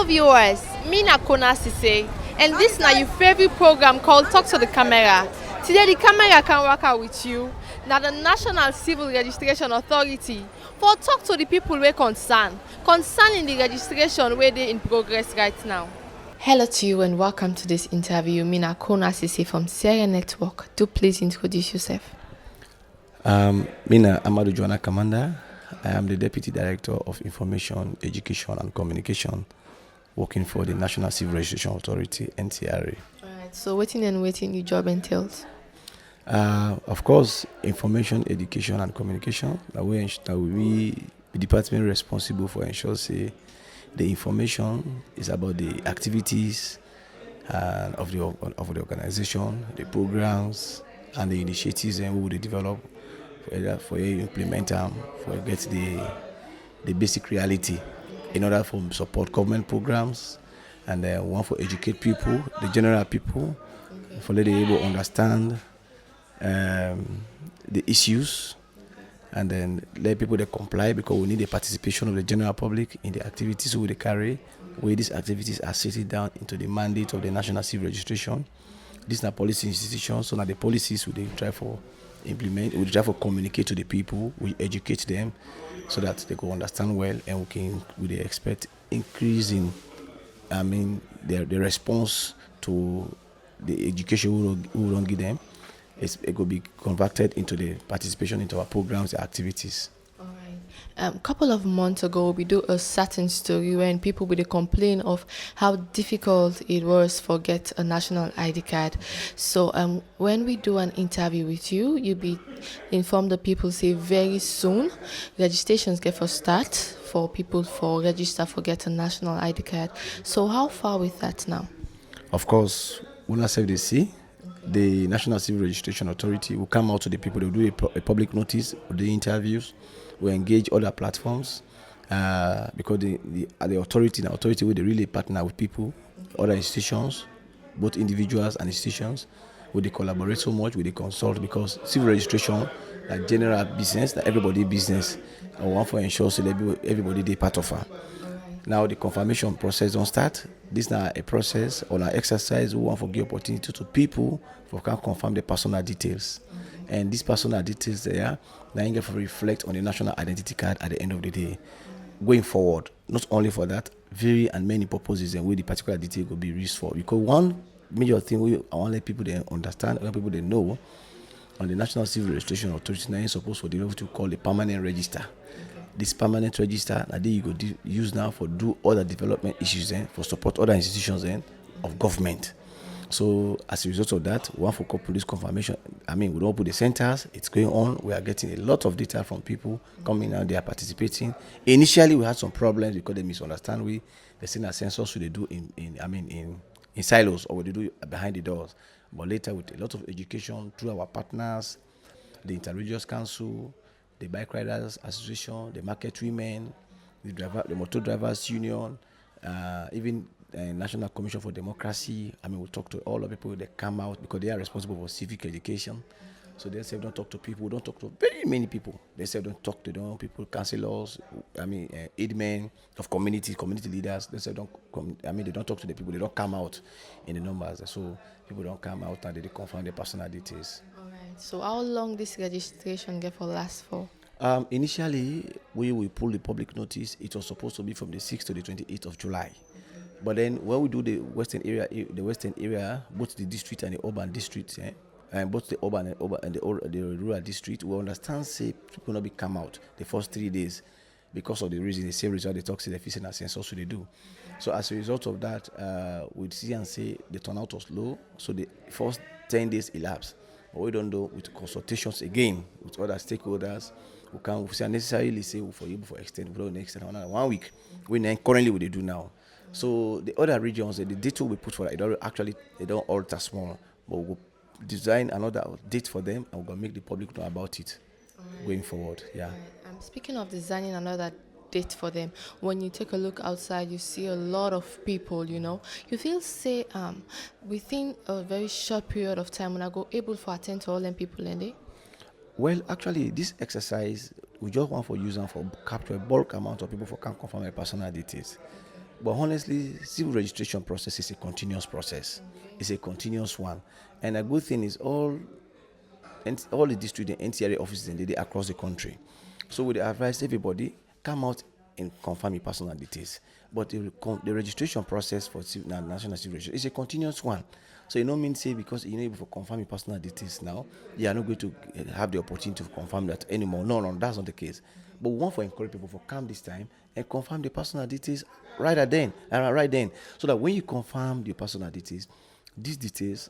Hello viewers, me na Kona Sesay, and this na your favorite program called Talk to the Camera. Today the camera can work out with you. Now the National Civil Registration Authority for talk to the people wey concerning the registration where they in progress right now. Hello to you and welcome to this interview. Me na Kona Sesay from NCRA Network. Do please introduce yourself. Mina Amadou Joanna Kamanda. I am the Deputy Director of Information, Education and Communication, working for the National Civil Registration Authority, NCRA. Alright, so waiting your job entails? Of course, information, education and communication. That we the department responsible for ensure say the information is about the activities of the organization, the programs and the initiatives and we will develop for you implement them, for you get the basic reality in order for support government programs and one for educate people, the general people, for let them able to understand the issues and then let people that comply because we need the participation of the general public in the activities we carry, where these activities are settled down into the mandate of the National Civil Registration. These are policy institutions, so now the policies we try for implement, we try for communicate to the people, we educate them so that they can understand well and we expect increase in the response to the education we don't give them. It could be converted into the participation into our programs and activities. A couple of months ago, we do a certain story when people would complain of how difficult it was for get a national ID card. So when we do an interview with you, you'll be informed that people say very soon registrations get for start for people for register for get a national ID card. So how far with that now? Of course, when I say they see, the National Civil Registration Authority will come out to the people. They will do a public notice, the interviews. We engage other platforms because the authority will really partner with people, other institutions, both individuals and institutions. Will they collaborate so much? Will they consult? Because civil registration, like general business, that everybody business, I want to ensure so that everybody they part of her. Now the confirmation process don't start. This is now a process or an exercise we want to give opportunity to people for can confirm the personal details. And these personal details there, now you get to reflect on the national identity card at the end of the day. Going forward, not only for that, very and many purposes and where the particular detail will be used for. Because one major thing I want to let people they understand, I want people they know, on the National Civil Registration Authority now is supposed to be able to call a permanent register. This permanent register, now you go use now for do other development issues for support other institutions of government. So as a result of that, we want for police confirmation. We don't put the centers, it's going on. We are getting a lot of data from people coming out, they are participating. Initially we had some problems because they misunderstand they send a census they do in silos or they do behind the doors. But later with a lot of education through our partners, the Interreligious Council, the Bike Riders Association, the Market Women, the Motor Drivers Union, even National Commission for Democracy. We'll talk to all the people that come out because they are responsible for civic education. So they say don't talk to people, don't talk to very many people. They say don't talk to them people, councillors, aidmen of community leaders. They say they don't talk to the people, they don't come out in the numbers. So people don't come out and they confirm their personal details. So how long this registration get for last for? Initially, we pull the public notice. It was supposed to be from the 6th to the 28th of July. But then when we do the western area, both the district and the urban district, and both the urban and the rural district, we understand say people not be come out the first 3 days because of the reason the same result they talk to the fishing and census so they do. So as a result of that, we see and say the turnout was low. So the first 10 days elapsed. But we don't do with consultations again with other stakeholders. We can necessarily say for you for extend another 1 week. Currently what they do now. So the other regions, the date will be put for that. They don't alter small, but we'll design another date for them and we'll make the public know about it going forward. Yeah. Speaking of designing another date for them, when you take a look outside, you see a lot of people, you feel say within a very short period of time when I go able to attend to all them people in there? Well, actually, this exercise we just want for use and for capture a bulk amount of people for can confirm their personal details. But honestly, civil registration process is a continuous process. It's a continuous one. And a good thing is all the district and NCRA offices and they across the country. So we advise everybody come out and confirm your personal details. But the registration process for national civil registration is a continuous one. So you don't mean say because you're not able to confirm your personal details now, you are not going to have the opportunity to confirm that anymore. No, that's not the case. But we want to encourage people to come this time and confirm the personal details right then, so that when you confirm the personal details, these details,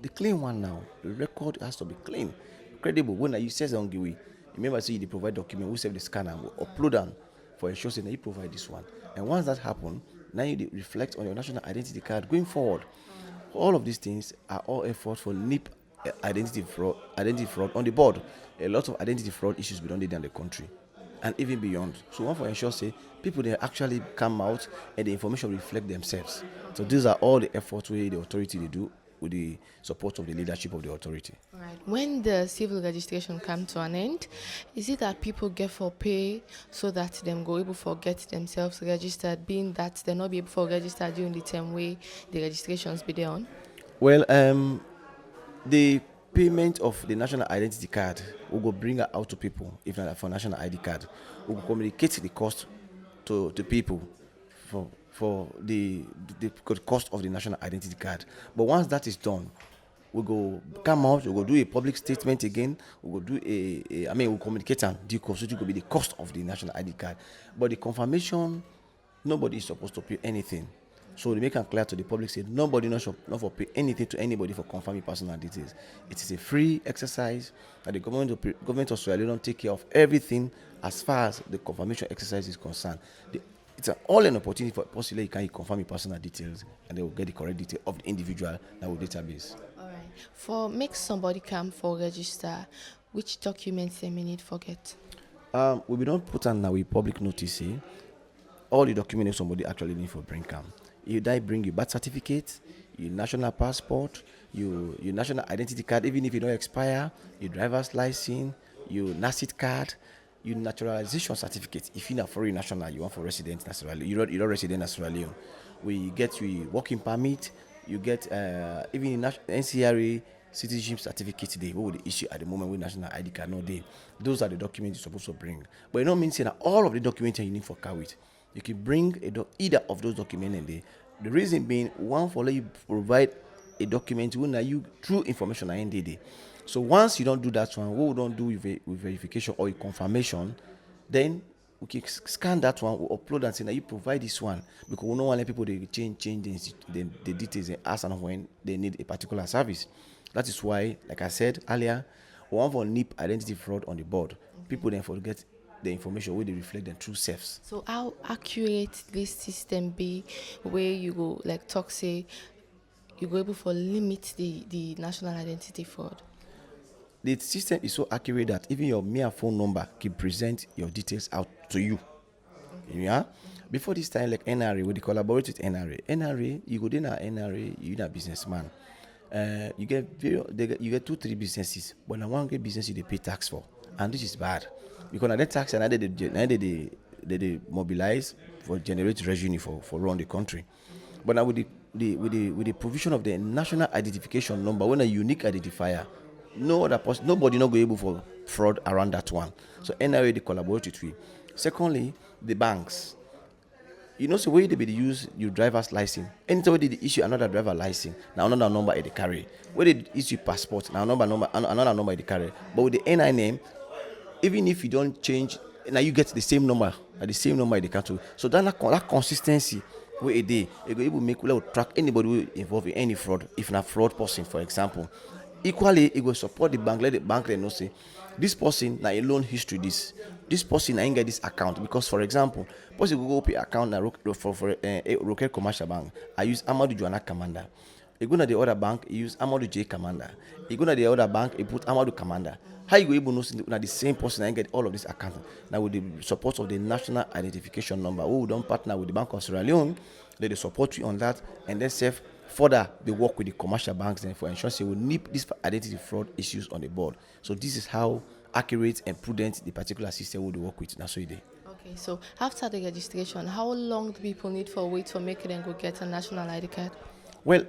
the clean one now, the record has to be clean, credible. When you say on GUI, remember, say you provide document, we save the scanner, we upload them for ensuring that you provide this one. And once that happens, now you reflect on your national identity card going forward. All of these things are all efforts for NIP identity fraud on the board. A lot of identity fraud issues we don't need in the country and even beyond. So one for ensure say people they actually come out and the information reflect themselves. So these are all the efforts where the authority they do with the support of the leadership of the authority. All right. When the civil registration comes to an end, is it that people get for pay so that them go able to get themselves registered, being that they not be able to register during the term way the registrations be there on? Well, the payment of the national identity card will go bring it out to people. If not for national ID card, we will communicate the cost to people for the cost of the national identity card. But once that is done, we go come out, we go do a public statement again, we go do we'll communicate and due cost, which will be the cost of the national ID card. But the confirmation, nobody is supposed to pay anything. So they make it clear to the public, say nobody not for pay anything to anybody for confirming personal details. It is a free exercise, and the government of Australia don't take care of everything as far as the confirmation exercise is concerned. It's all an opportunity for possibly you can confirm your personal details, and they will get the correct detail of the individual that will database. All right. For make somebody come for register, which documents they may need for get? We don't put on now a public notice. All the documents somebody actually need for bring come. You bring your birth certificate, your national passport, your national identity card, even if you don't expire, your driver's license, your NACIT card, your naturalization certificate. If you're not foreign national, you want for resident nationally, you're not resident nationally. We get your working permit, you get even NCRA citizenship certificate today. What would the issue at the moment with national ID card? No day. Those are the documents you're supposed to bring. But it don't mean saying that all of the documents you need for car with. You can bring either of those documents in there. The reason being, one for let you provide a document when you true information at end of the day. So once you don't do that one, what we don't do with verification or a confirmation, then we can scan that one, we upload and say that you provide this one, because we don't want people to change the details and ask and when they need a particular service. That is why, like I said earlier, we want for NIP identity fraud on the board. People then forget the information where they reflect their true selves. So how accurate this system be where you go like talk say you go able for limit the national identity fraud? The system is so accurate that even your mere phone number can present your details out to you. Yeah. Before this time, like NRA, we collaborate with NRA, you go in a NRA, you're a businessman. You get 2-3 businesses, but now one business you they pay tax for, and this is bad because now the tax and they mobilize for generate revenue for run the country. But now with the provision of the national identification number, when a unique identifier, no other person, nobody not go able for fraud around that one. So NRA they collaborate with we. Secondly, the banks. You know, so where they use your driver's license. Anytime they issue another driver license, now another number they carry. Where they issue passport, now another number they carry. But with the NI name, even if you don't change, now you get the same number, the same number they can. So that consistency where it will able to make track anybody who involved in any fraud, if not fraud person, for example. Equally, it will support the bank. Let the bank know say this person na a loan history. This person na get this account because, for example, person go pay account na for a Rocket Commercial Bank. I use Amadou Joanna Commander. You go to the other bank, you use Amadou J Commander. You go to the other bank, you put Amadou Commander. How you go able to know na the same person and get all of this account? Now with the support of the national identification number, we don't partner with the Bank of Sierra Leone. They support you on that, and then save further they work with the commercial banks and for ensuring they will nip these identity fraud issues on the board. So this is how accurate and prudent the particular system will work with. That's what it is. Okay, so after the registration, how long do people need for wait for make it and go get a national ID card? Well,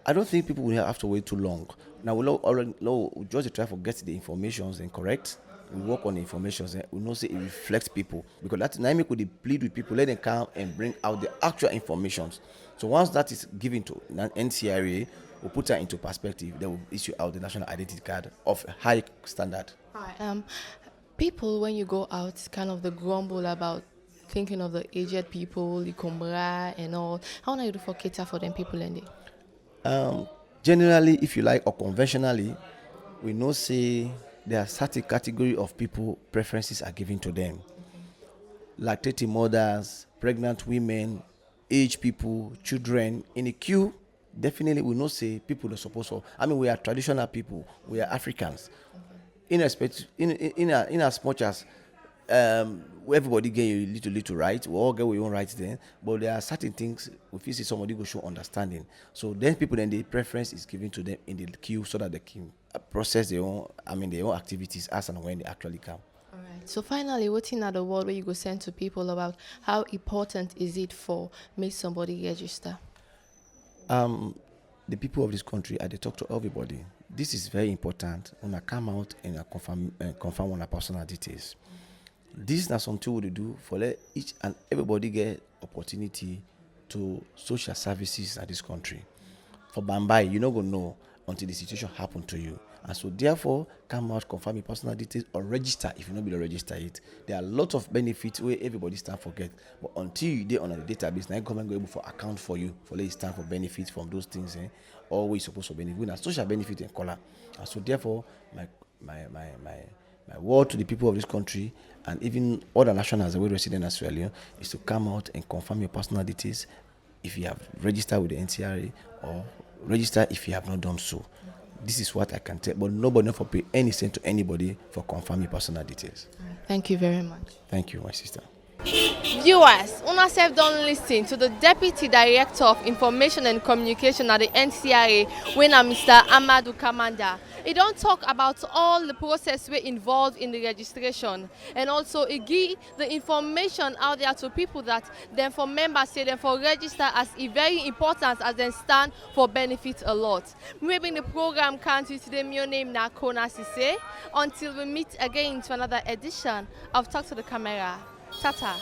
I don't think people will have to wait too long. Now we just try to get the informations and correct. We work on the informations and we know say it reflects people because that now we could plead with people, let them come and bring out the actual informations. So once that is given to NCRA, we'll put that into perspective. They will issue out the national identity card of a high standard. Right. People when you go out kind of the grumble about thinking of the aged people, the Kumbra and all. How do you do for cater for them people in there? Generally, if you like, or conventionally, we know say there are certain category of people preferences are given to them. Lactating mothers, pregnant women, aged people, children in a queue. Definitely, we know say people are supposed to. I mean, we are traditional people. We are Africans. In as much as everybody get a little right, we all get our own rights then, but there are certain things if you see somebody go show understanding. So then people then the preference is given to them in the queue so that they can process their own activities as and when they actually come. All right. So finally, what's in the word where you go send to people about how important is it for make somebody register? The people of this country, they talk to everybody. This is very important when I come out and I confirm on our personal details. This is not something we do for let each and everybody get opportunity to social services at this country. For Bambai, you're not going to know until the situation happen to you. And so therefore, come out, confirm your personal details or register if you not be to register it. There are a lot of benefits where everybody stand forget. But until you get on the database, now government go able to account for you, for let it stand for benefits from those things, always supposed to benefit. We have social benefit and color. And so therefore, my word to the people of this country and even other nationals that we resident in Australia is to come out and confirm your personal details if you have registered with the NCRA or register if you have not done so. This is what I can tell, but nobody for pay any cent to anybody for confirming personal details. Thank you very much. Thank you, my sister. Viewers, una sef don listen to the Deputy Director of Information and Communication at the NCRA, when Mr. Amadou Kamanda. He don't talk about all the process we involved in the registration, and also he give the information out there to people that them for members say them for register as very important as they stand for benefit a lot. Maybe the program can't today. My name na Kona Sesay. Until we meet again to another edition of Talk to the Camera. Tata.